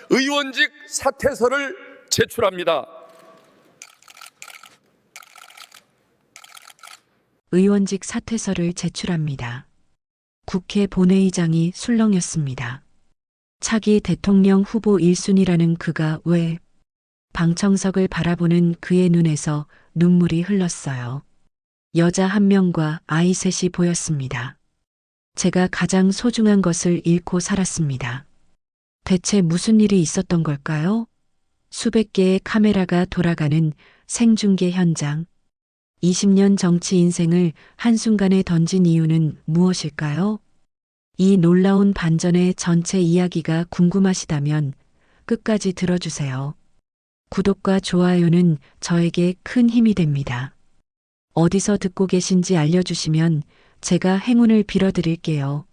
의원직 사퇴서를 제출합니다. 의원직 사퇴서를 제출합니다. 국회 본회의장이 술렁였습니다. 차기 대통령 후보 1순위라는 그가 왜 방청석을 바라보는 그의 눈에서 눈물이 흘렀어요. 여자 한 명과 아이 셋이 보였습니다. 제가 가장 소중한 것을 잃고 살았습니다. 대체 무슨 일이 있었던 걸까요? 수백 개의 카메라가 돌아가는 생중계 현장. 20년 정치 인생을 한순간에 던진 이유는 무엇일까요? 이 놀라운 반전의 전체 이야기가 궁금하시다면 끝까지 들어주세요. 구독과 좋아요는 저에게 큰 힘이 됩니다. 어디서 듣고 계신지 알려주시면 제가 행운을 빌어드릴게요.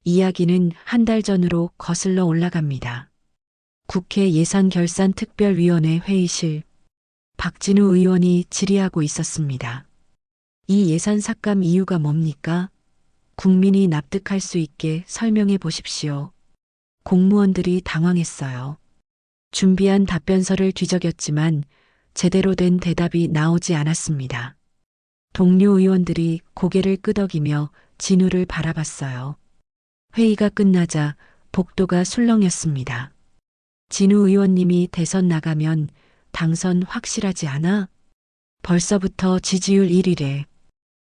이야기는 한 달 전으로 거슬러 올라갑니다. 국회 예산결산특별위원회 회의실. 박진우 의원이 질의하고 있었습니다. 이 예산 삭감 이유가 뭡니까? 국민이 납득할 수 있게 설명해 보십시오. 공무원들이 당황했어요. 준비한 답변서를 뒤적였지만 제대로 된 대답이 나오지 않았습니다. 동료 의원들이 고개를 끄덕이며 진우를 바라봤어요. 회의가 끝나자 복도가 술렁였습니다. 진우 의원님이 대선 나가면 당선 확실하지 않아? 벌써부터 지지율 1위래.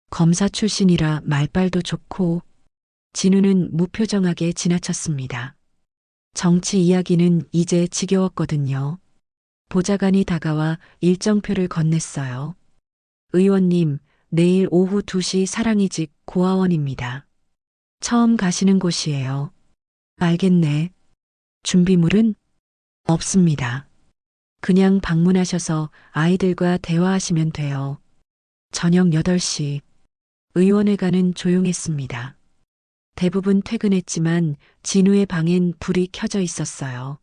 검사 출신이라 말빨도 좋고. 진우는 무표정하게 지나쳤습니다. 정치 이야기는 이제 지겨웠거든요. 보좌관이 다가와 일정표를 건넸어요. 의원님, 내일 오후 2시 사랑이직 고아원입니다. 처음 가시는 곳이에요. 알겠네. 준비물은? 없습니다. 그냥 방문하셔서 아이들과 대화하시면 돼요. 저녁 8시. 의원회관은 조용했습니다. 대부분 퇴근했지만 진우의 방엔 불이 켜져 있었어요.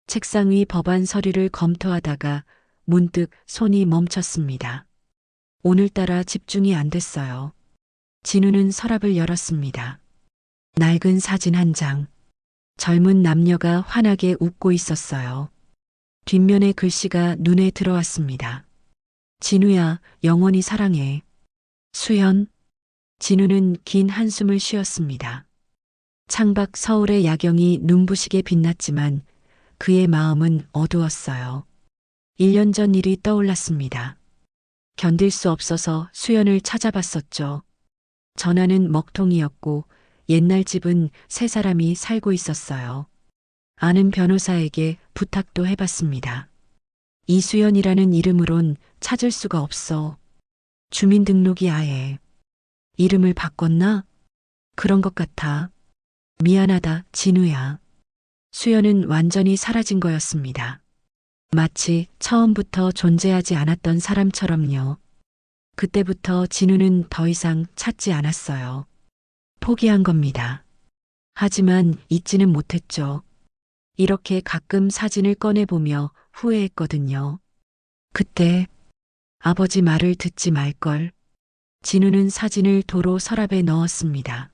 책상 위 법안 서류를 검토하다가 문득 손이 멈췄습니다. 오늘따라 집중이 안 됐어요. 진우는 서랍을 열었습니다. 낡은 사진 한 장. 젊은 남녀가 환하게 웃고 있었어요. 뒷면의 글씨가 눈에 들어왔습니다. 진우야, 영원히 사랑해. 수연. 진우는 긴 한숨을 쉬었습니다. 창밖 서울의 야경이 눈부시게 빛났지만 그의 마음은 어두웠어요. 1년 전 일이 떠올랐습니다. 견딜 수 없어서 수연을 찾아봤었죠. 전화는 먹통이었고 옛날 집은 세 사람이 살고 있었어요. 아는 변호사에게 부탁도 해봤습니다. 이수연이라는 이름으론 찾을 수가 없어. 주민등록이 아예. 이름을 바꿨나? 그런 것 같아. 미안하다, 진우야. 수연은 완전히 사라진 거였습니다. 마치 처음부터 존재하지 않았던 사람처럼요. 그때부터 진우는 더 이상 찾지 않았어요. 포기한 겁니다. 하지만 잊지는 못했죠. 이렇게 가끔 사진을 꺼내보며 후회했거든요. 그때 아버지 말을 듣지 말걸. 진우는 사진을 도로 서랍에 넣었습니다.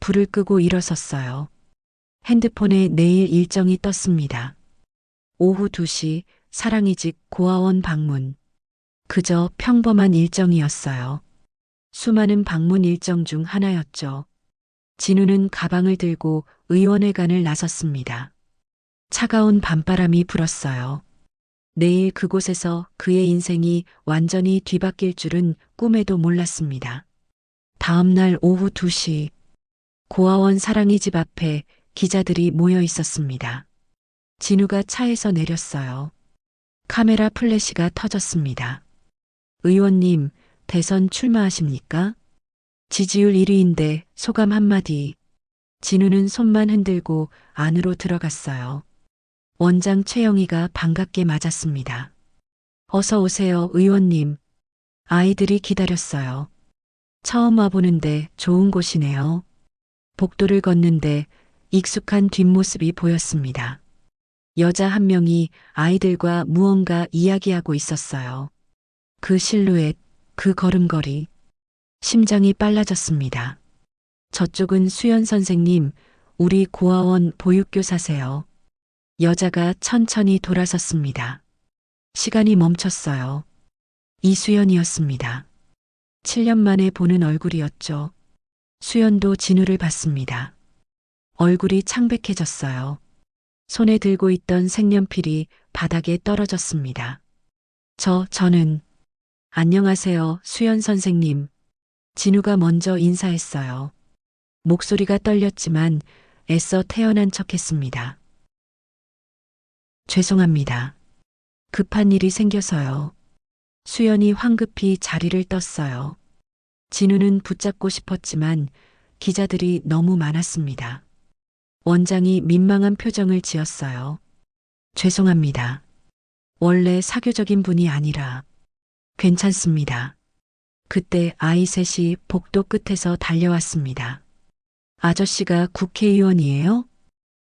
불을 끄고 일어섰어요. 핸드폰에 내일 일정이 떴습니다. 오후 2시 사랑이직 고아원 방문. 그저 평범한 일정이었어요. 수많은 방문 일정 중 하나였죠. 진우는 가방을 들고 의원회관을 나섰습니다. 차가운 밤바람이 불었어요. 내일 그곳에서 그의 인생이 완전히 뒤바뀔 줄은 꿈에도 몰랐습니다. 다음 날 오후 2시 고아원 사랑이 집 앞에 기자들이 모여 있었습니다. 진우가 차에서 내렸어요. 카메라 플래시가 터졌습니다. 의원님, 대선 출마하십니까? 지지율 1위인데 소감 한마디. 진우는 손만 흔들고 안으로 들어갔어요. 원장 최영희가 반갑게 맞았습니다. 어서 오세요, 의원님. 아이들이 기다렸어요. 처음 와보는데 좋은 곳이네요. 복도를 걷는데 익숙한 뒷모습이 보였습니다. 여자 한 명이 아이들과 무언가 이야기하고 있었어요. 그 실루엣, 그 걸음걸이. 심장이 빨라졌습니다. 저쪽은 수연 선생님, 우리 고아원 보육교사세요. 여자가 천천히 돌아섰습니다. 시간이 멈췄어요. 이수연이었습니다. 7년 만에 보는 얼굴이었죠. 수연도 진우를 봤습니다. 얼굴이 창백해졌어요. 손에 들고 있던 색연필이 바닥에 떨어졌습니다. 저는 안녕하세요, 수연 선생님. 진우가 먼저 인사했어요. 목소리가 떨렸지만 애써 태어난 척했습니다. 죄송합니다. 급한 일이 생겨서요. 수연이 황급히 자리를 떴어요. 진우는 붙잡고 싶었지만 기자들이 너무 많았습니다. 원장이 민망한 표정을 지었어요. 죄송합니다. 원래 사교적인 분이 아니라. 괜찮습니다. 그때 아이 셋이 복도 끝에서 달려왔습니다. 아저씨가 국회의원이에요?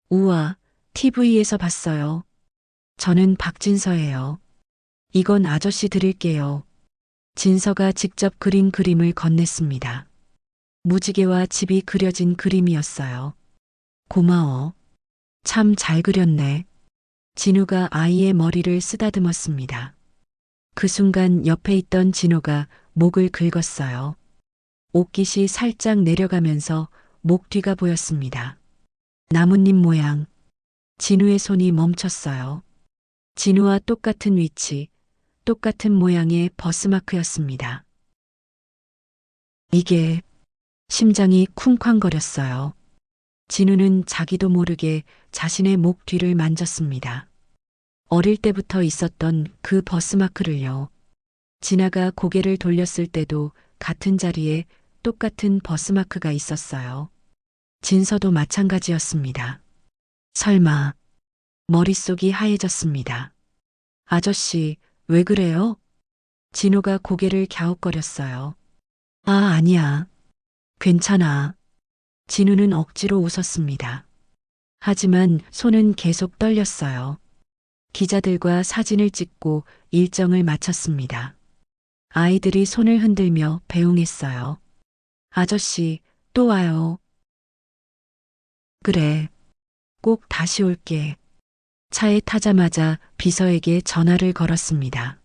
우와, TV에서 봤어요. 저는 박진서예요. 이건 아저씨 드릴게요. 진서가 직접 그린 그림을 건넸습니다. 무지개와 집이 그려진 그림이었어요. 고마워. 참 잘 그렸네. 진우가 아이의 머리를 쓰다듬었습니다. 그 순간 옆에 있던 진호가 목을 긁었어요. 옷깃이 살짝 내려가면서 목 뒤가 보였습니다. 나뭇잎 모양. 진우의 손이 멈췄어요. 진우와 똑같은 위치, 똑같은 모양의 버스마크였습니다. 이게 심장이 쿵쾅거렸어요. 진우는 자기도 모르게 자신의 목 뒤를 만졌습니다. 어릴 때부터 있었던 그 버스마크를요. 진아가 고개를 돌렸을 때도 같은 자리에 똑같은 버스마크가 있었어요. 진서도 마찬가지였습니다. 설마. 머릿속이 하얘졌습니다. 아저씨, 왜 그래요? 진호가 고개를 갸웃거렸어요. 아니야. 괜찮아. 진우는 억지로 웃었습니다. 하지만 손은 계속 떨렸어요. 기자들과 사진을 찍고 일정을 마쳤습니다. 아이들이 손을 흔들며 배웅했어요. 아저씨, 또 와요. 그래. 꼭 다시 올게. 차에 타자마자 비서에게 전화를 걸었습니다.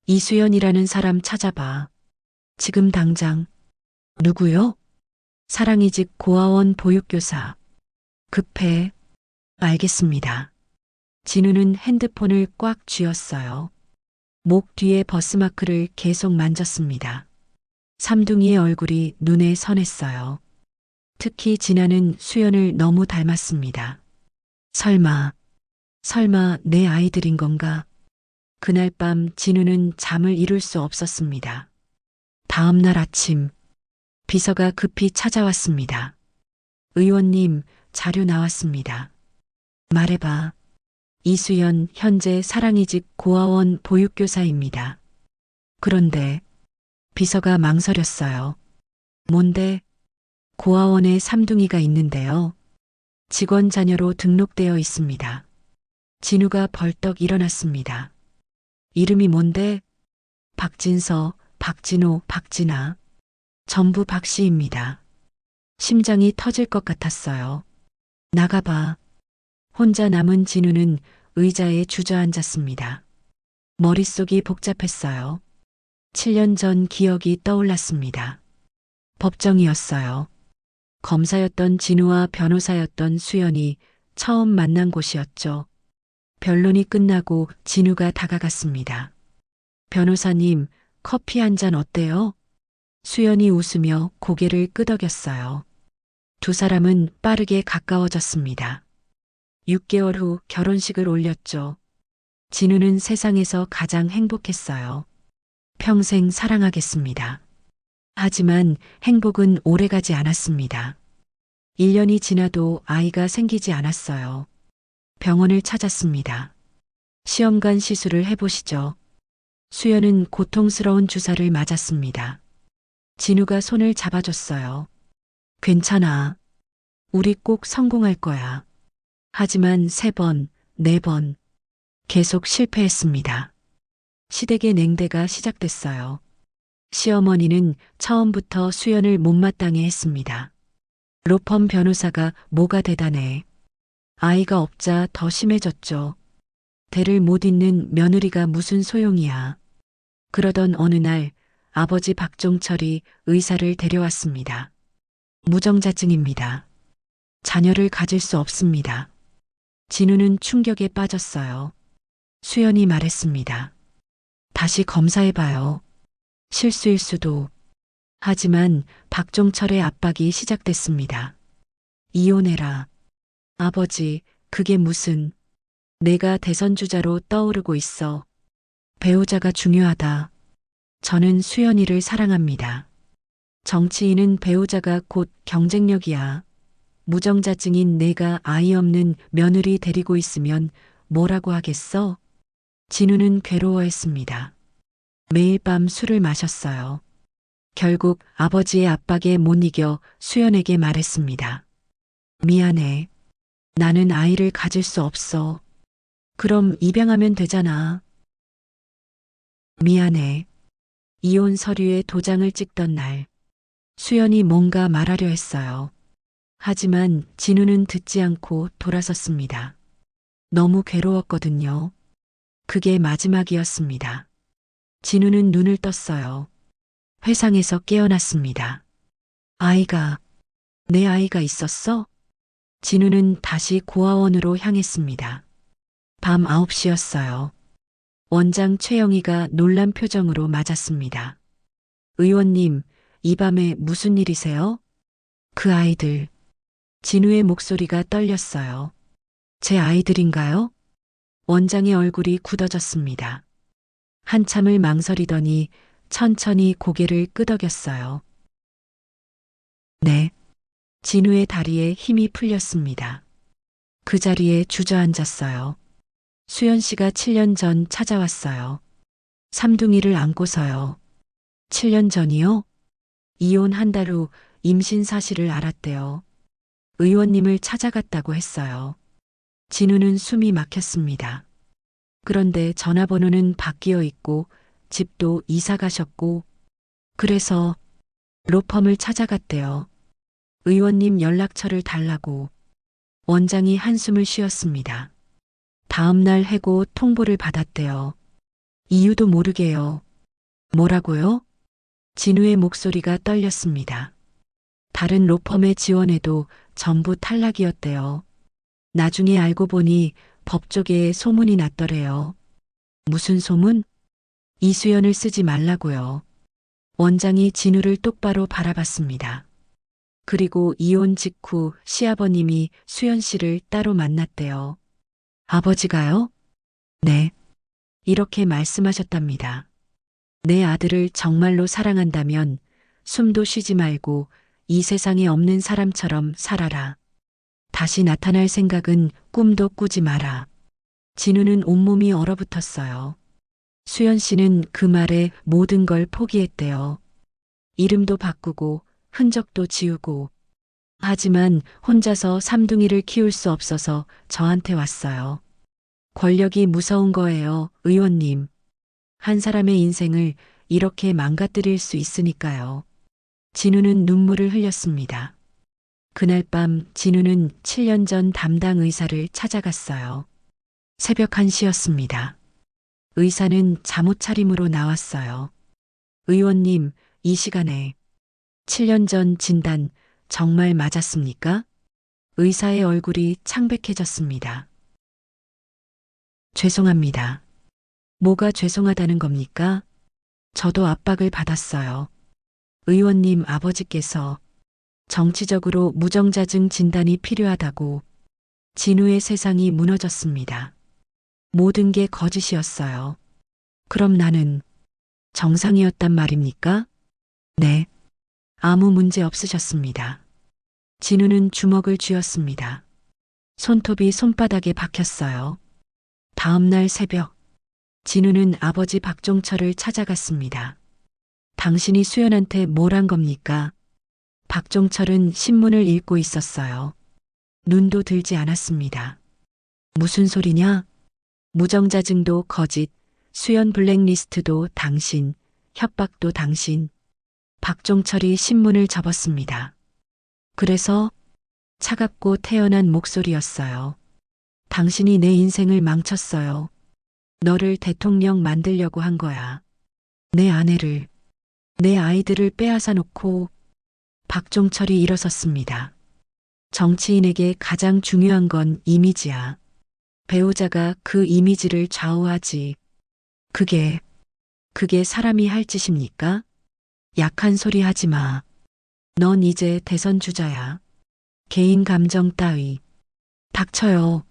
이수연이라는 사람 찾아봐. 지금 당장. 누구요? 사랑이 집 고아원 보육교사. 급해. 알겠습니다. 진우는 핸드폰을 꽉 쥐었어요. 목 뒤에 버스마크를 계속 만졌습니다. 삼둥이의 얼굴이 눈에 선했어요. 특히 진아는 수연을 너무 닮았습니다. 설마 내 아이들인 건가? 그날 밤 진우는 잠을 이룰 수 없었습니다. 다음 날 아침, 비서가 급히 찾아왔습니다. 의원님, 자료 나왔습니다. 말해봐. 이수연, 현재 사랑이 집 고아원 보육교사입니다. 그런데 비서가 망설였어요. 뭔데? 고아원에 삼둥이가 있는데요. 직원 자녀로 등록되어 있습니다. 진우가 벌떡 일어났습니다. 이름이 뭔데? 박진서, 박진호, 박진아. 전부 박씨입니다. 심장이 터질 것 같았어요. 나가봐. 혼자 남은 진우는 의자에 주저앉았습니다. 머릿속이 복잡했어요. 7년 전 기억이 떠올랐습니다. 법정이었어요. 검사였던 진우와 변호사였던 수연이 처음 만난 곳이었죠. 변론이 끝나고 진우가 다가갔습니다. 변호사님, 커피 한 잔 어때요? 수연이 웃으며 고개를 끄덕였어요. 두 사람은 빠르게 가까워졌습니다. 6개월 후 결혼식을 올렸죠. 진우는 세상에서 가장 행복했어요. 평생 사랑하겠습니다. 하지만 행복은 오래가지 않았습니다. 1년이 지나도 아이가 생기지 않았어요. 병원을 찾았습니다. 시험관 시술을 해보시죠. 수연은 고통스러운 주사를 맞았습니다. 진우가 손을 잡아줬어요. 괜찮아. 우리 꼭 성공할 거야. 하지만 3번, 4번 계속 실패했습니다. 시댁의 냉대가 시작됐어요. 시어머니는 처음부터 수연을 못마땅해 했습니다. 로펌 변호사가 뭐가 대단해. 아이가 없자 더 심해졌죠. 대를 못 잇는 며느리가 무슨 소용이야. 그러던 어느 날 아버지 박종철이 의사를 데려왔습니다. 무정자증입니다. 자녀를 가질 수 없습니다. 진우는 충격에 빠졌어요. 수연이 말했습니다. 다시 검사해봐요. 실수일 수도. 하지만 박종철의 압박이 시작됐습니다. 이혼해라. 아버지, 그게 무슨. 내가 대선 주자로 떠오르고 있어. 배우자가 중요하다. 저는 수연이를 사랑합니다. 정치인은 배우자가 곧 경쟁력이야. 무정자증인 내가 아이 없는 며느리 데리고 있으면 뭐라고 하겠어? 진우는 괴로워했습니다. 매일 밤 술을 마셨어요. 결국 아버지의 압박에 못 이겨 수연에게 말했습니다. 미안해. 나는 아이를 가질 수 없어. 그럼 입양하면 되잖아. 미안해. 이혼 서류에 도장을 찍던 날, 수연이 뭔가 말하려 했어요. 하지만 진우는 듣지 않고 돌아섰습니다. 너무 괴로웠거든요. 그게 마지막이었습니다. 진우는 눈을 떴어요. 회상에서 깨어났습니다. 내 아이가 있었어? 진우는 다시 고아원으로 향했습니다. 밤 9시였어요. 원장 최영희가 놀란 표정으로 맞았습니다. 의원님, 이 밤에 무슨 일이세요? 그 아이들. 진우의 목소리가 떨렸어요. 제 아이들인가요? 원장의 얼굴이 굳어졌습니다. 한참을 망설이더니 천천히 고개를 끄덕였어요. 네. 진우의 다리에 힘이 풀렸습니다. 그 자리에 주저앉았어요. 수연 씨가 7년 전 찾아왔어요. 삼둥이를 안고서요. 7년 전이요? 이혼 한 달 후 임신 사실을 알았대요. 의원님을 찾아갔다고 했어요. 진우는 숨이 막혔습니다. 그런데 전화번호는 바뀌어 있고 집도 이사 가셨고 그래서 로펌을 찾아갔대요. 의원님 연락처를 달라고. 원장이 한숨을 쉬었습니다. 다음 날 해고 통보를 받았대요. 이유도 모르게요. 뭐라고요? 진우의 목소리가 떨렸습니다. 다른 로펌에 지원해도 전부 탈락이었대요. 나중에 알고 보니 법조계에 소문이 났더래요. 무슨 소문? 이수연을 쓰지 말라고요. 원장이 진우를 똑바로 바라봤습니다. 그리고 이혼 직후 시아버님이 수연 씨를 따로 만났대요. 아버지가요? 네. 이렇게 말씀하셨답니다. 내 아들을 정말로 사랑한다면 숨도 쉬지 말고 이 세상에 없는 사람처럼 살아라. 다시 나타날 생각은 꿈도 꾸지 마라. 진우는 온몸이 얼어붙었어요. 수연 씨는 그 말에 모든 걸 포기했대요. 이름도 바꾸고 흔적도 지우고. 하지만 혼자서 삼둥이를 키울 수 없어서 저한테 왔어요. 권력이 무서운 거예요, 의원님. 한 사람의 인생을 이렇게 망가뜨릴 수 있으니까요. 진우는 눈물을 흘렸습니다. 그날 밤 진우는 7년 전 담당 의사를 찾아갔어요. 새벽 1시였습니다. 의사는 잠옷 차림으로 나왔어요. 의원님, 이 시간에 7년 전 진단 정말 맞았습니까? 의사의 얼굴이 창백해졌습니다. 죄송합니다. 뭐가 죄송하다는 겁니까? 저도 압박을 받았어요. 의원님 아버지께서 정치적으로 무정자증 진단이 필요하다고. 진우의 세상이 무너졌습니다. 모든 게 거짓이었어요. 그럼 나는 정상이었단 말입니까? 네. 아무 문제 없으셨습니다. 진우는 주먹을 쥐었습니다. 손톱이 손바닥에 박혔어요. 다음 날 새벽, 진우는 아버지 박종철을 찾아갔습니다. 당신이 수연한테 뭘 한 겁니까? 박종철은 신문을 읽고 있었어요. 눈도 들지 않았습니다. 무슨 소리냐? 무정자증도 거짓, 수연 블랙리스트도 당신, 협박도 당신. 박종철이 신문을 접었습니다. 그래서 차갑고 태연한 목소리였어요. 당신이 내 인생을 망쳤어요. 너를 대통령 만들려고 한 거야. 내 아내를, 내 아이들을 빼앗아 놓고 박종철이 일어섰습니다. 정치인에게 가장 중요한 건 이미지야. 배우자가 그 이미지를 좌우하지. 그게 사람이 할 짓입니까? 약한 소리 하지 마. 넌 이제 대선 주자야. 개인 감정 따위. 닥쳐요.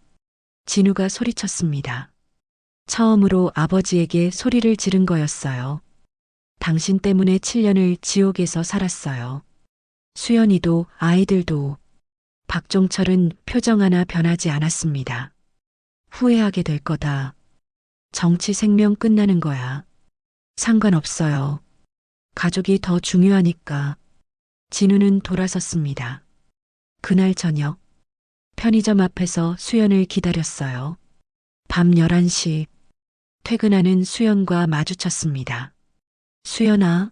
진우가 소리쳤습니다. 처음으로 아버지에게 소리를 지른 거였어요. 당신 때문에 7년을 지옥에서 살았어요. 수연이도 아이들도. 박종철은 표정 하나 변하지 않았습니다. 후회하게 될 거다. 정치 생명 끝나는 거야. 상관없어요. 가족이 더 중요하니까. 진우는 돌아섰습니다. 그날 저녁 편의점 앞에서 수연을 기다렸어요. 밤 11시 퇴근하는 수연과 마주쳤습니다. 수연아.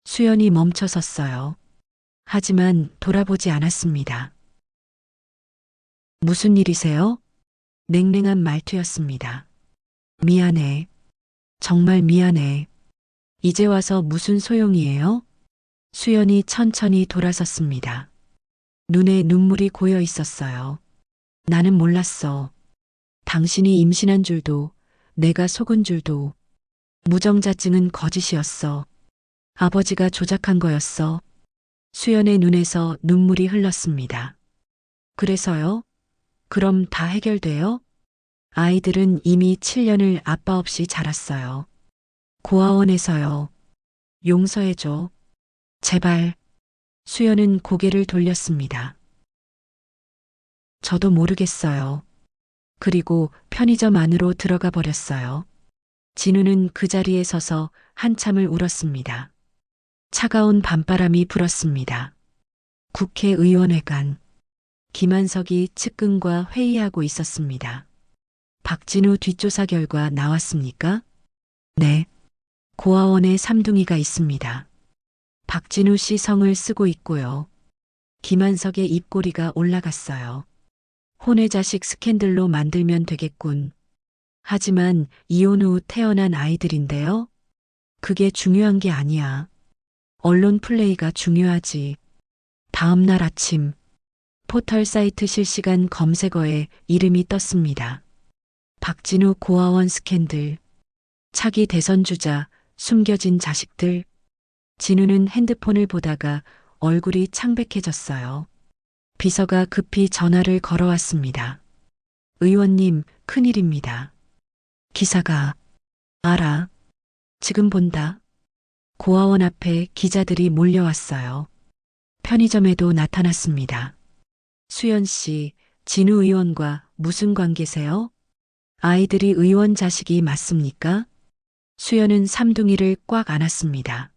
수연이 멈춰 섰어요. 하지만 돌아보지 않았습니다. 무슨 일이세요? 냉랭한 말투였습니다. 미안해. 정말 미안해. 이제 와서 무슨 소용이에요? 수연이 천천히 돌아섰습니다. 눈에 눈물이 고여 있었어요. 나는 몰랐어. 당신이 임신한 줄도, 내가 속은 줄도. 무정자증은 거짓이었어. 아버지가 조작한 거였어. 수연의 눈에서 눈물이 흘렀습니다. 그래서요? 그럼 다 해결돼요? 아이들은 이미 7년을 아빠 없이 자랐어요. 고아원에서요. 용서해줘. 제발. 수연은 고개를 돌렸습니다. 저도 모르겠어요. 그리고 편의점 안으로 들어가 버렸어요. 진우는 그 자리에 서서 한참을 울었습니다. 차가운 밤바람이 불었습니다. 국회의원회관. 김한석이 측근과 회의하고 있었습니다. 박진우 뒷조사 결과 나왔습니까? 네. 고아원에 삼둥이가 있습니다. 박진우 씨 성을 쓰고 있고요. 김한석의 입꼬리가 올라갔어요. 혼외자식 스캔들로 만들면 되겠군. 하지만 이혼 후 태어난 아이들인데요. 그게 중요한 게 아니야. 언론 플레이가 중요하지. 다음 날 아침 포털 사이트 실시간 검색어에 이름이 떴습니다. 박진우 고아원 스캔들. 차기 대선 주자, 숨겨진 자식들. 진우는 핸드폰을 보다가 얼굴이 창백해졌어요. 비서가 급히 전화를 걸어왔습니다. 의원님, 큰일입니다. 기사가. 알아. 지금 본다. 고아원 앞에 기자들이 몰려왔어요. 편의점에도 나타났습니다. 수연 씨, 진우 의원과 무슨 관계세요? 아이들이 의원 자식이 맞습니까? 수연은 삼둥이를 꽉 안았습니다.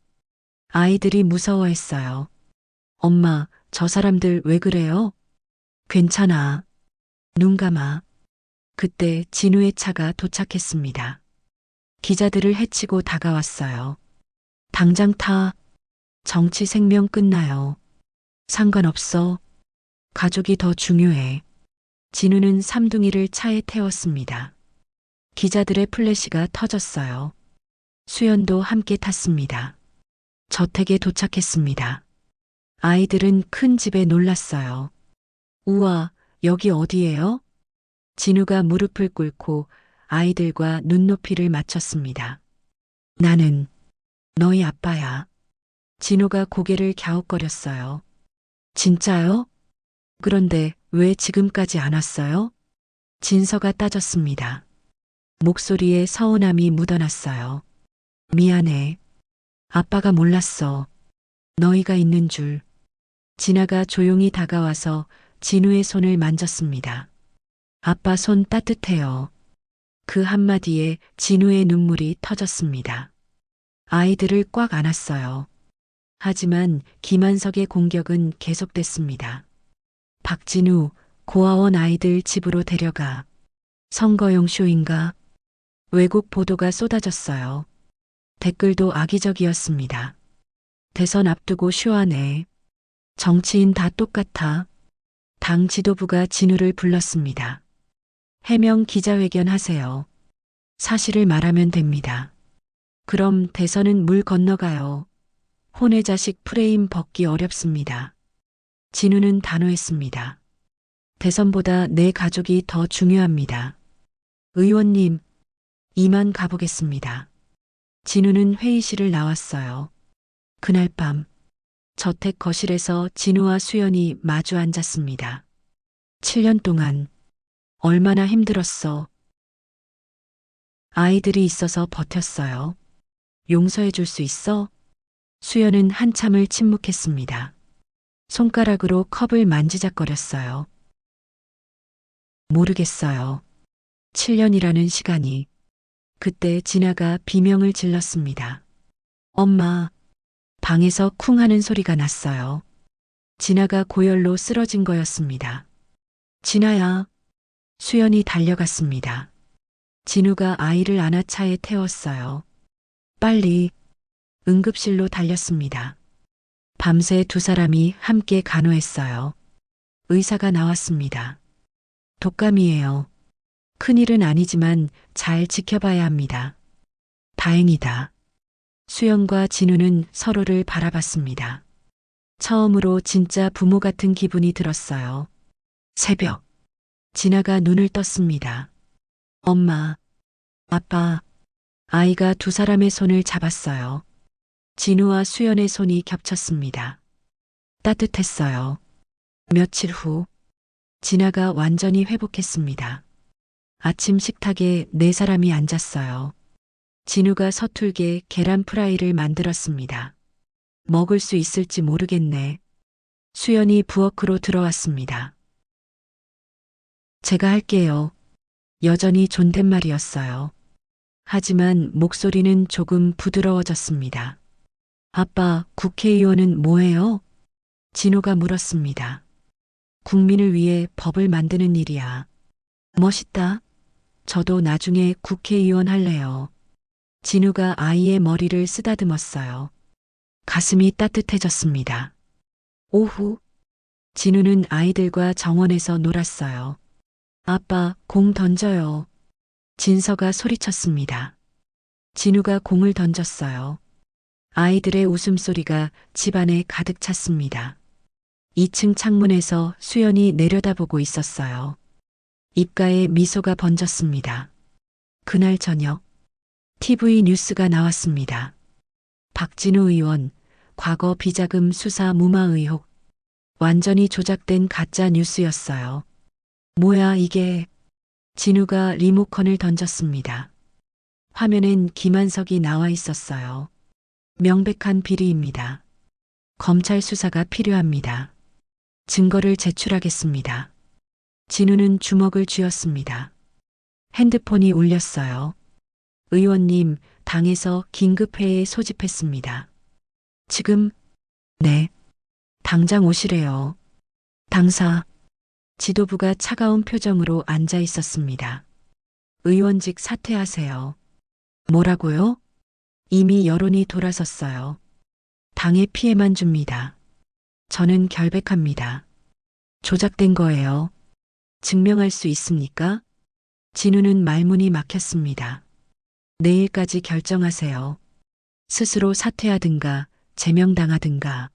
아이들이 무서워했어요. 엄마, 저 사람들 왜 그래요? 괜찮아. 눈 감아. 그때 진우의 차가 도착했습니다. 기자들을 해치고 다가왔어요. 당장 타. 정치 생명 끝나요. 상관없어. 가족이 더 중요해. 진우는 삼둥이를 차에 태웠습니다. 기자들의 플래시가 터졌어요. 수연도 함께 탔습니다. 저택에 도착했습니다. 아이들은 큰 집에 놀랐어요. 우와, 여기 어디예요? 진우가 무릎을 꿇고 아이들과 눈높이를 맞췄습니다. 나는 너희 아빠야. 진우가 고개를 갸웃거렸어요. 진짜요? 그런데 왜 지금까지 안 왔어요? 진서가 따졌습니다. 목소리에 서운함이 묻어났어요. 미안해. 아빠가 몰랐어. 너희가 있는 줄. 진아가 조용히 다가와서 진우의 손을 만졌습니다. 아빠 손 따뜻해요. 그 한마디에 진우의 눈물이 터졌습니다. 아이들을 꽉 안았어요. 하지만 김한석의 공격은 계속됐습니다. 박진우, 고아원 아이들 집으로 데려가. 선거용 쇼인가? 외국 보도가 쏟아졌어요. 댓글도 악의적이었습니다. 대선 앞두고 쇼하네. 정치인 다 똑같아. 당 지도부가 진우를 불렀습니다. 해명 기자회견 하세요. 사실을 말하면 됩니다. 그럼 대선은 물 건너가요. 혼의 자식 프레임 벗기 어렵습니다. 진우는 단호했습니다. 대선보다 내 가족이 더 중요합니다. 의원님, 이만 가보겠습니다. 진우는 회의실을 나왔어요. 그날 밤 저택 거실에서 진우와 수연이 마주 앉았습니다. 7년 동안 얼마나 힘들었어. 아이들이 있어서 버텼어요. 용서해 줄 수 있어? 수연은 한참을 침묵했습니다. 손가락으로 컵을 만지작거렸어요. 모르겠어요. 7년이라는 시간이. 그때 진아가 비명을 질렀습니다. 엄마. 방에서 쿵 하는 소리가 났어요. 진아가 고열로 쓰러진 거였습니다. 진아야. 수연이 달려갔습니다. 진우가 아이를 안아 차에 태웠어요. 빨리. 응급실로 달렸습니다. 밤새 두 사람이 함께 간호했어요. 의사가 나왔습니다. 독감이에요. 큰일은 아니지만 잘 지켜봐야 합니다. 다행이다. 수연과 진우는 서로를 바라봤습니다. 처음으로 진짜 부모 같은 기분이 들었어요. 새벽. 진아가 눈을 떴습니다. 엄마, 아빠, 아이가 두 사람의 손을 잡았어요. 진우와 수연의 손이 겹쳤습니다. 따뜻했어요. 며칠 후, 진아가 완전히 회복했습니다. 아침 식탁에 네 사람이 앉았어요. 진우가 서툴게 계란 프라이를 만들었습니다. 먹을 수 있을지 모르겠네. 수연이 부엌으로 들어왔습니다. 제가 할게요. 여전히 존댓말이었어요. 하지만 목소리는 조금 부드러워졌습니다. 아빠, 국회의원은 뭐예요? 진우가 물었습니다. 국민을 위해 법을 만드는 일이야. 멋있다. 저도 나중에 국회의원 할래요. 진우가 아이의 머리를 쓰다듬었어요. 가슴이 따뜻해졌습니다. 오후, 진우는 아이들과 정원에서 놀았어요. 아빠, 공 던져요. 진서가 소리쳤습니다. 진우가 공을 던졌어요. 아이들의 웃음소리가 집안에 가득 찼습니다. 2층 창문에서 수연이 내려다보고 있었어요. 입가에 미소가 번졌습니다. 그날 저녁, TV 뉴스가 나왔습니다. 박진우 의원, 과거 비자금 수사 무마 의혹. 완전히 조작된 가짜 뉴스였어요. 뭐야 이게. 진우가 리모컨을 던졌습니다. 화면엔 김한석이 나와 있었어요. 명백한 비리입니다. 검찰 수사가 필요합니다. 증거를 제출하겠습니다. 진우는 주먹을 쥐었습니다. 핸드폰이 울렸어요. 의원님, 당에서 긴급회의에 소집했습니다. 지금? 네. 당장 오시래요. 당사. 지도부가 차가운 표정으로 앉아 있었습니다. 의원직 사퇴하세요. 뭐라고요? 이미 여론이 돌아섰어요. 당에 피해만 줍니다. 저는 결백합니다. 조작된 거예요. 증명할 수 있습니까? 진우는 말문이 막혔습니다. 내일까지 결정하세요. 스스로 사퇴하든가 제명당하든가.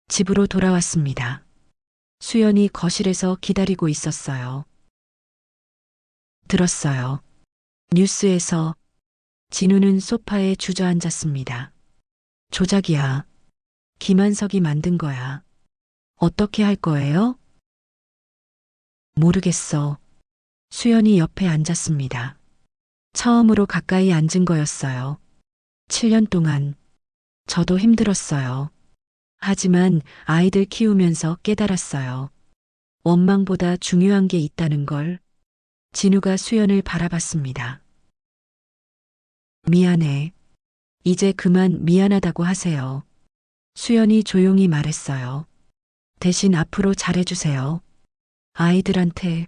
집으로 돌아왔습니다. 수연이 거실에서 기다리고 있었어요. 들었어요. 뉴스에서. 진우는 소파에 주저앉았습니다. 조작이야. 김한석이 만든 거야. 어떻게 할 거예요? 모르겠어. 수연이 옆에 앉았습니다. 처음으로 가까이 앉은 거였어요. 7년 동안 저도 힘들었어요. 하지만 아이들 키우면서 깨달았어요. 원망보다 중요한 게 있다는 걸. 진우가 수연을 바라봤습니다. 미안해. 이제 그만 미안하다고 하세요. 수연이 조용히 말했어요. 대신 앞으로 잘해주세요. 아이들한테,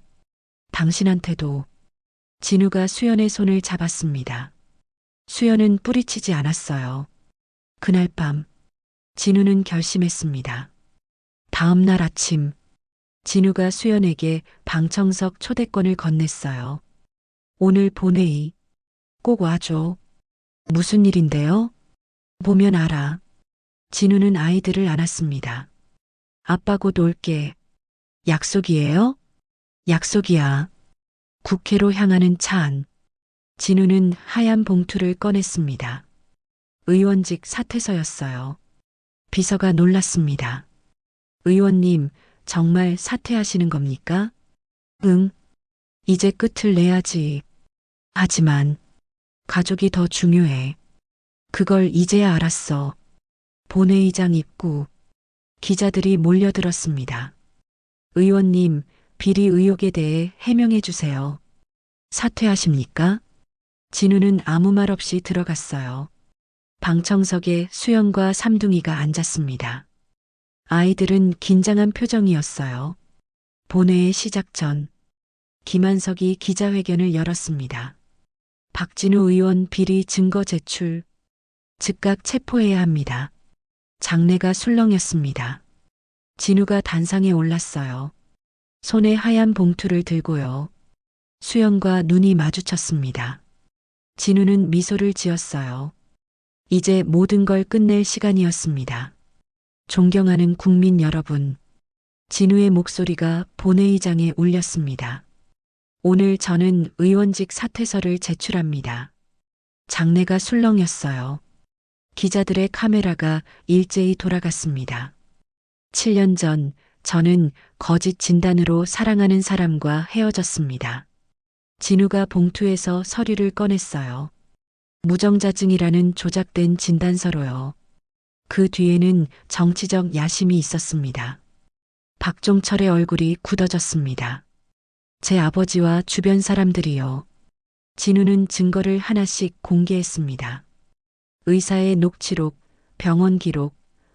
당신한테도. 진우가 수연의 손을 잡았습니다. 수연은 뿌리치지 않았어요. 그날 밤, 진우는 결심했습니다. 다음 날 아침, 진우가 수연에게 방청석 초대권을 건넸어요. 오늘 본회의 꼭 와줘. 무슨 일인데요? 보면 알아. 진우는 아이들을 안았습니다. 아빠 곧 올게. 약속이에요? 약속이야. 국회로 향하는 차 안. 진우는 하얀 봉투를 꺼냈습니다. 의원직 사퇴서였어요. 비서가 놀랐습니다. 의원님, 정말 사퇴하시는 겁니까? 응. 이제 끝을 내야지. 하지만 가족이 더 중요해. 그걸 이제야 알았어. 본회의장 입구. 기자들이 몰려들었습니다. 의원님, 비리 의혹에 대해 해명해 주세요. 사퇴하십니까? 진우는 아무 말 없이 들어갔어요. 방청석에 수연과 삼둥이가 앉았습니다. 아이들은 긴장한 표정이었어요. 본회의 시작 전 김한석이 기자회견을 열었습니다. 박진우 의원 비리 증거 제출, 즉각 체포해야 합니다. 장내가 술렁였습니다. 진우가 단상에 올랐어요. 손에 하얀 봉투를 들고요. 수연과 눈이 마주쳤습니다. 진우는 미소를 지었어요. 이제 모든 걸 끝낼 시간이었습니다. 존경하는 국민 여러분, 진우의 목소리가 본회의장에 울렸습니다. 오늘 저는 의원직 사퇴서를 제출합니다. 장내가 술렁였어요. 기자들의 카메라가 일제히 돌아갔습니다. 7년 전 저는 거짓 진단으로 사랑하는 사람과 헤어졌습니다. 진우가 봉투에서 서류를 꺼냈어요. 무정자증이라는 조작된 진단서로요. 그 뒤에는 정치적 야심이 있었습니다. 박종철의 얼굴이 굳어졌습니다. 제 아버지와 주변 사람들이요. 진우는 증거를 하나씩 공개했습니다. 의사의 녹취록, 병원 기록,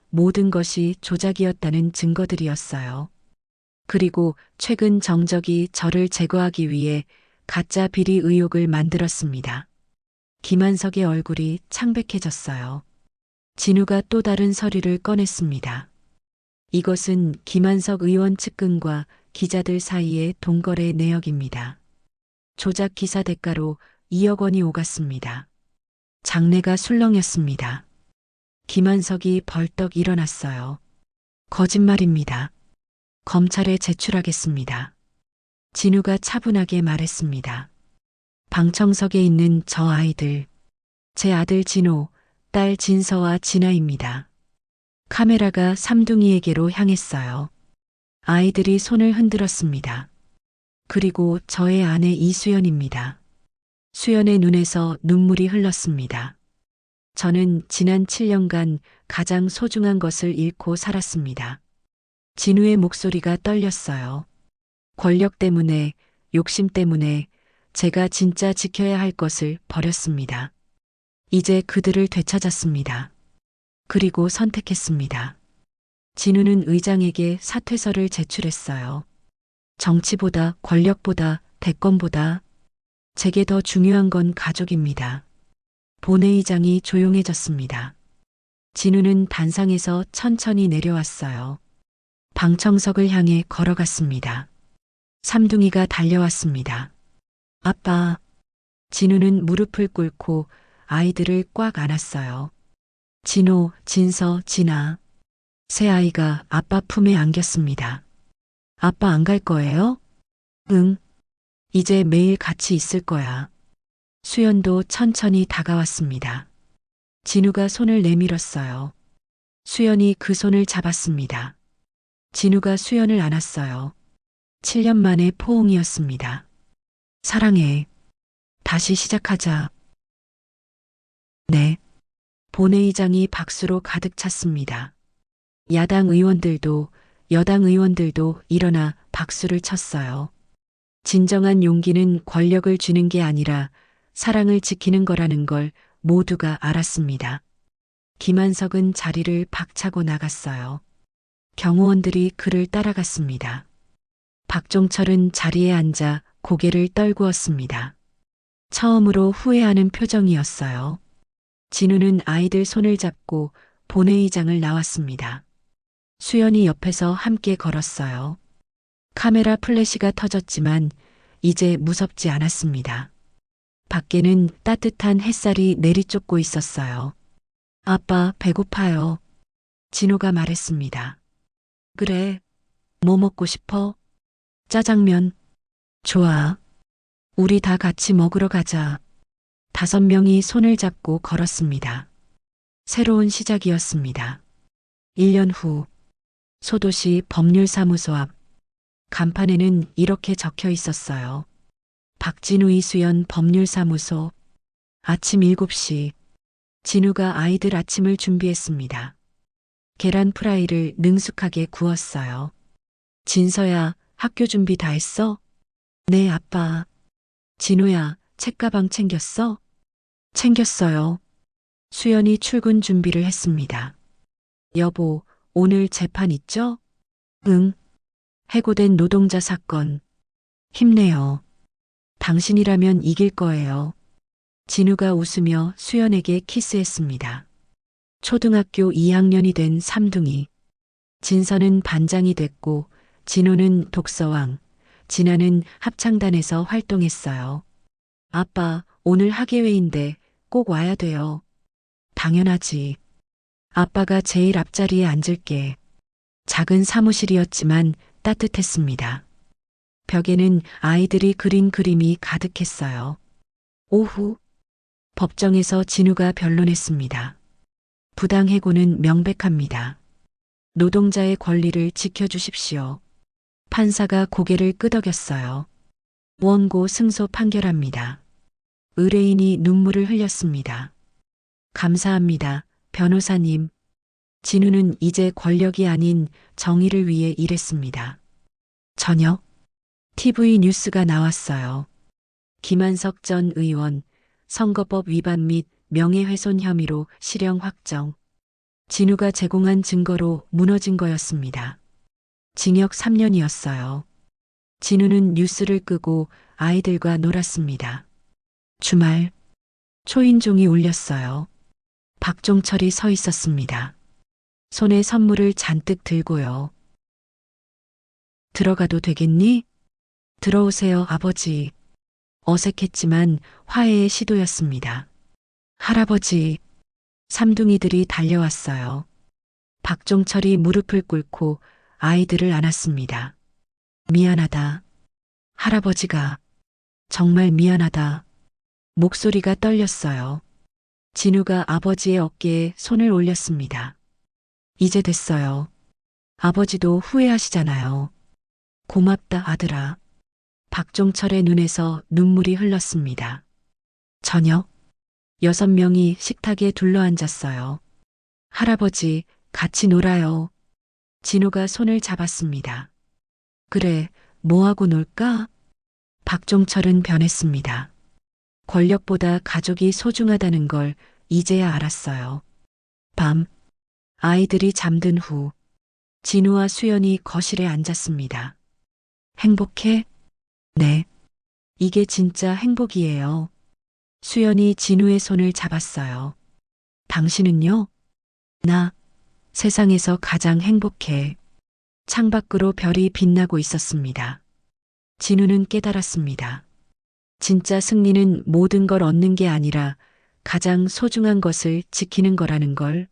모든 것이 조작이었다는 증거들이었어요. 그리고 최근 정적이 저를 제거하기 위해 가짜 비리 의혹을 만들었습니다. 김한석의 얼굴이 창백해졌어요. 진우가 또 다른 서류를 꺼냈습니다. 이것은 김한석 의원 측근과 기자들 사이의 동거래 내역입니다. 조작 기사 대가로 2억 원이 오갔습니다. 장내가 술렁였습니다. 김한석이 벌떡 일어났어요. 거짓말입니다. 검찰에 제출하겠습니다. 진우가 차분하게 말했습니다. 방청석에 있는 저 아이들, 제 아들 진호, 딸 진서와 진아입니다. 카메라가 삼둥이에게로 향했어요. 아이들이 손을 흔들었습니다. 그리고 저의 아내 이수연입니다. 수연의 눈에서 눈물이 흘렀습니다. 저는 지난 7년간 가장 소중한 것을 잃고 살았습니다. 진우의 목소리가 떨렸어요. 권력 때문에, 욕심 때문에 제가 진짜 지켜야 할 것을 버렸습니다. 이제 그들을 되찾았습니다. 그리고 선택했습니다. 진우는 의장에게 사퇴서를 제출했어요. 정치보다, 권력보다, 대권보다 제게 더 중요한 건 가족입니다. 본회의장이 조용해졌습니다. 진우는 단상에서 천천히 내려왔어요. 방청석을 향해 걸어갔습니다. 삼둥이가 달려왔습니다. 아빠. 진우는 무릎을 꿇고 아이들을 꽉 안았어요. 진호, 진서, 진아. 세 아이가 아빠 품에 안겼습니다. 아빠 안 갈 거예요? 응. 이제 매일 같이 있을 거야. 수연도 천천히 다가왔습니다. 진우가 손을 내밀었어요. 수연이 그 손을 잡았습니다. 진우가 수연을 안았어요. 7년 만의 포옹이었습니다. 사랑해. 다시 시작하자. 네. 본회의장이 박수로 가득 찼습니다. 야당 의원들도 여당 의원들도 일어나 박수를 쳤어요. 진정한 용기는 권력을 쥐는 게 아니라 사랑을 지키는 거라는 걸 모두가 알았습니다. 김한석은 자리를 박차고 나갔어요. 경호원들이 그를 따라갔습니다. 박종철은 자리에 앉아 고개를 떨구었습니다. 처음으로 후회하는 표정이었어요. 진우는 아이들 손을 잡고 본회의장을 나왔습니다. 수연이 옆에서 함께 걸었어요. 카메라 플래시가 터졌지만 이제 무섭지 않았습니다. 밖에는 따뜻한 햇살이 내리쫓고 있었어요. 아빠, 배고파요. 진호가 말했습니다. 그래, 뭐 먹고 싶어? 짜장면. 좋아. 우리 다 같이 먹으러 가자. 5명이 손을 잡고 걸었습니다. 새로운 시작이었습니다. 1년 후, 소도시 법률사무소 앞 간판에는 이렇게 적혀 있었어요. 박진우 이수연 법률사무소. 아침 7시. 진우가 아이들 아침을 준비했습니다. 계란 프라이를 능숙하게 구웠어요. 진서야, 학교 준비 다 했어? 네, 아빠. 진우야, 책가방 챙겼어? 챙겼어요. 수연이 출근 준비를 했습니다. 여보, 오늘 재판 있죠? 응. 해고된 노동자 사건. 힘내요. 당신이라면 이길 거예요. 진우가 웃으며 수연에게 키스했습니다. 초등학교 2학년이 된 삼둥이. 진서는 반장이 됐고 진호는 독서왕, 진아는 합창단에서 활동했어요. 아빠, 오늘 학예회인데 꼭 와야 돼요. 당연하지. 아빠가 제일 앞자리에 앉을게. 작은 사무실이었지만 따뜻했습니다. 벽에는 아이들이 그린 그림이 가득했어요. 오후, 법정에서 진우가 변론했습니다. 부당해고는 명백합니다. 노동자의 권리를 지켜주십시오. 판사가 고개를 끄덕였어요. 원고 승소 판결합니다. 의뢰인이 눈물을 흘렸습니다. 감사합니다, 변호사님. 진우는 이제 권력이 아닌 정의를 위해 일했습니다. 저녁, TV 뉴스가 나왔어요. 김한석 전 의원, 선거법 위반 및 명예훼손 혐의로 실형 확정. 진우가 제공한 증거로 무너진 거였습니다. 징역 3년이었어요. 진우는 뉴스를 끄고 아이들과 놀았습니다. 주말, 초인종이 울렸어요. 박종철이 서 있었습니다. 손에 선물을 잔뜩 들고요. 들어가도 되겠니? 들어오세요, 아버지. 어색했지만 화해의 시도였습니다. 할아버지. 삼둥이들이 달려왔어요. 박종철이 무릎을 꿇고 아이들을 안았습니다. 미안하다. 할아버지가. 정말 미안하다. 목소리가 떨렸어요. 진우가 아버지의 어깨에 손을 올렸습니다. 이제 됐어요. 아버지도 후회하시잖아요. 고맙다, 아들아. 박종철의 눈에서 눈물이 흘렀습니다. 저녁, 6명이 식탁에 둘러앉았어요. 할아버지, 같이 놀아요. 진우가 손을 잡았습니다. 그래, 뭐하고 놀까? 박종철은 변했습니다. 권력보다 가족이 소중하다는 걸 이제야 알았어요. 밤, 아이들이 잠든 후, 진우와 수연이 거실에 앉았습니다. 행복해? 네. 이게 진짜 행복이에요. 수연이 진우의 손을 잡았어요. 당신은요? 나 세상에서 가장 행복해. 창밖으로 별이 빛나고 있었습니다. 진우는 깨달았습니다. 진짜 승리는 모든 걸 얻는 게 아니라 가장 소중한 것을 지키는 거라는 걸.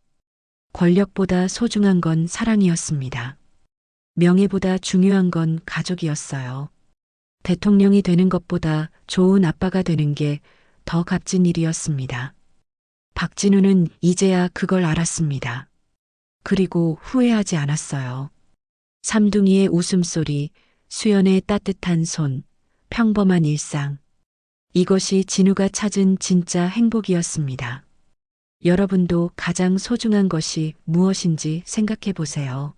권력보다 소중한 건 사랑이었습니다. 명예보다 중요한 건 가족이었어요. 대통령이 되는 것보다 좋은 아빠가 되는 게 더 값진 일이었습니다. 박진우는 이제야 그걸 알았습니다. 그리고 후회하지 않았어요. 삼둥이의 웃음소리, 수연의 따뜻한 손, 평범한 일상. 이것이 진우가 찾은 진짜 행복이었습니다. 여러분도 가장 소중한 것이 무엇인지 생각해 보세요.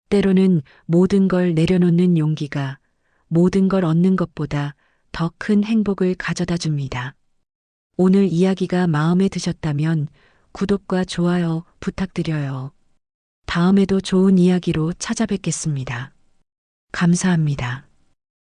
때로는 모든 걸 내려놓는 용기가 모든 걸 얻는 것보다 더 큰 행복을 가져다 줍니다. 오늘 이야기가 마음에 드셨다면 구독과 좋아요 부탁드려요. 다음에도 좋은 이야기로 찾아뵙겠습니다. 감사합니다.